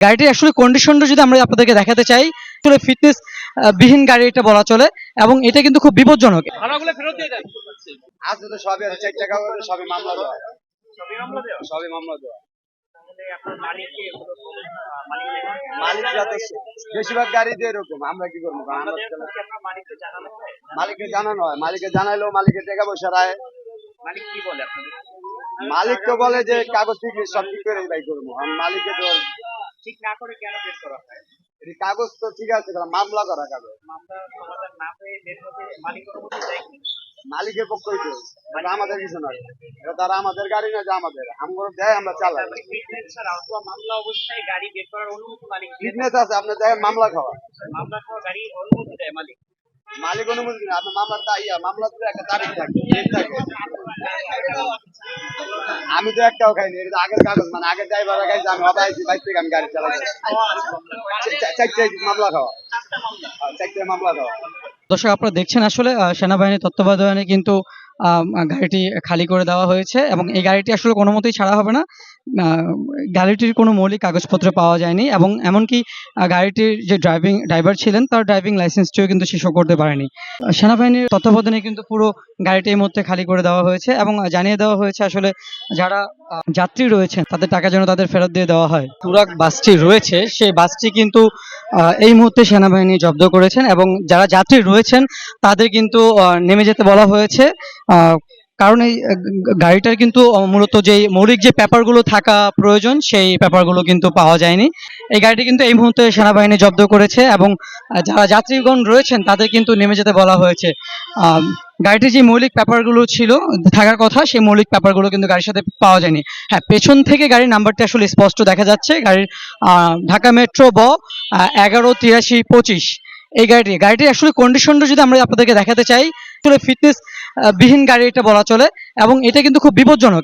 গাড়িটির আসলে কন্ডিশনটা যদি আমরা আপনাদেরকে দেখাতে চাই, আসলে ফিটনেস বিহীন গাড়ি এটা বলা চলে এবং এটা কিন্তু খুব বিপজ্জনক। ভাড়াগুলো ফেরত দিয়ে দেন। আছে তো সবই আছে, 4 টাকা করে সবই মামলা দেওয়া। সবই মামলা দেওয়া। সবই মামলা দেওয়া। তাহলে আপনার মালিককে মালিক মালিকরা তো বেশিরভাগ গাড়িতে এরকম, আমরা কি করবো? আপনার মালিককে জানানো হয়? মালিককে জানানো হয়, মালিককে জানাইলেও মালিকের টাকা পয়সা রায়। মালিক কি বলে আপনাদের? মালিক তো বলে যে কাগজ ঠিক সব ঠিক করে বাই করবো, মালিকে তো ঠিক না করে কেন বের করা হয়? এই কাগজ তো ঠিক আছে, মামলা করা কাগজ মামলা সমাধান না হয়ে বের হতে মালিক অনুমতি দেয় কি? মালিকের পক্ষই তো, এটা আমাদের কিছু নয়। এটা তারা আমাদের গাড়ি না, যে আমাদের আমরা দেয় আমরা চালাই। ফিটনেস ছাড়া অথবা মামলা অবস্থায় গাড়ি বের করার অনুমতি মালিক দেয়? ফিটনেস আছে, আপনি দেখেন মামলা খাওয়া, মামলা খাওয়া গাড়ি অনুমতি দেয় মালিক। মালিক অনুমতি না, আপনার মামলার মামলা তো একটা তারিখ থাকে, ডেট থাকে। আমি তো একটাও খাইনি, এটা আগের কাগজ, মানে আগের ড্রাইভার গাড়ি আমি হবে আইছি বাইক থেকে আমি গাড়ি চালাই। 4টা মামলা খাওয়া, 4টা মামলা খাওয়া। দর্শক আপনারা দেখছেন আসলে সেনাবাহিনীর তত্ত্বাবধানে কিন্তু গাড়িটি খালি করে দেওয়া হয়েছে এবং এই গাড়িটি আসলে কোনো মতেই ছাড়া হবে না। গাড়িটির কোনো মৌলিক কাগজপত্র পাওয়া যায়নি এবং এমনকি গাড়িটির যে ড্রাইভার ছিলেন তার ড্রাইভিং লাইসেন্সটিও কিন্তু সে শো করতে পারেনি। সেনাবাহিনীর তত্ত্বাবধানে কিন্তু পুরো গাড়িটি এই মুহূর্তে খালি করে দেওয়া হয়েছে এবং জানিয়ে দেওয়া হয়েছে আসলে যারা যাত্রী রয়েছেন তাদের টাকা যেন তাদের ফেরত দিয়ে দেওয়া হয়। টুরাক বাসটি রয়েছে সেই বাসটি কিন্তু এই মুহূর্তে সেনাবাহিনী জব্দ করেছেন এবং যারা যাত্রী রয়েছেন তাদের কিন্তু নেমে যেতে বলা হয়েছে। কারণ এই গাড়িটার কিন্তু মূলত যে মৌলিক যে পেপারগুলো থাকা প্রয়োজন সেই পেপারগুলো কিন্তু পাওয়া যায়নি। এই গাড়িটি কিন্তু এই মুহূর্তে সেনাবাহিনী জব্দ করেছে এবং যারা যাত্রীগণ রয়েছেন তাদের কিন্তু নেমে যেতে বলা হয়েছে। গাড়িটির যে মৌলিক পেপারগুলো ছিল থাকার কথা সেই মৌলিক পেপারগুলো কিন্তু গাড়ির সাথে পাওয়া যায়নি। হ্যাঁ, পেছন থেকে গাড়ির নাম্বারটি আসলে স্পষ্ট দেখা যাচ্ছে, গাড়ির ঢাকা মেট্রো 118325 এই গাড়িটির আসলে কন্ডিশনটা যদি আমরা আপনাদেরকে দেখাতে চাই, আসলে ফিটনেস বিহীন গাড়ি এটা বলা চলে এবং এটা কিন্তু খুব বিপজ্জনক।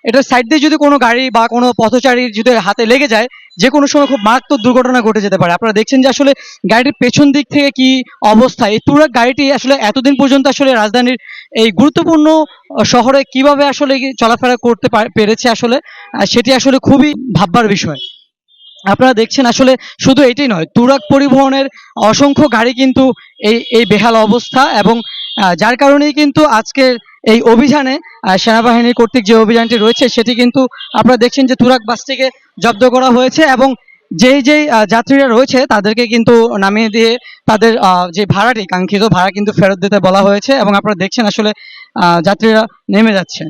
এটা সাইড দিয়ে যদি কোনো গাড়ি বা কোনো পথচারীর যদি হাতে লেগে যায় যে কোনো সময় খুব মারাত্মক দুর্ঘটনা ঘটে যেতে পারে। আপনারা দেখছেন যে আসলে গাড়িটির পেছন দিক থেকে কি অবস্থা। এই টুরাক গাড়িটি আসলে এতদিন পর্যন্ত আসলে রাজধানীর এই গুরুত্বপূর্ণ শহরে কিভাবে আসলে চলাফেরা করতে পেরেছে আসলে সেটি আসলে খুবই ভাববার বিষয়। আপনারা দেখছেন আসলে শুধু এটাই নয়, টুরাক পরিবহনের অসংখ্য গাড়ি কিন্তু এই বেহাল অবস্থা এবং যার কারণেই কিন্তু আজকের এই অভিযানে সেনাবাহিনী কর্তৃক যে অভিযানটি রয়েছে সেটি কিন্তু আপনারা দেখছেন যে টুরাক বাসটিকে জব্দ করা হয়েছে এবং যেই যাত্রীরা রয়েছে তাদেরকে কিন্তু নামিয়ে দিয়ে তাদের যে ভাড়াটি কাঙ্ক্ষিত ভাড়া কিন্তু ফেরত দিতে বলা হয়েছে এবং আপনারা দেখছেন আসলে যাত্রীরা নেমে যাচ্ছে।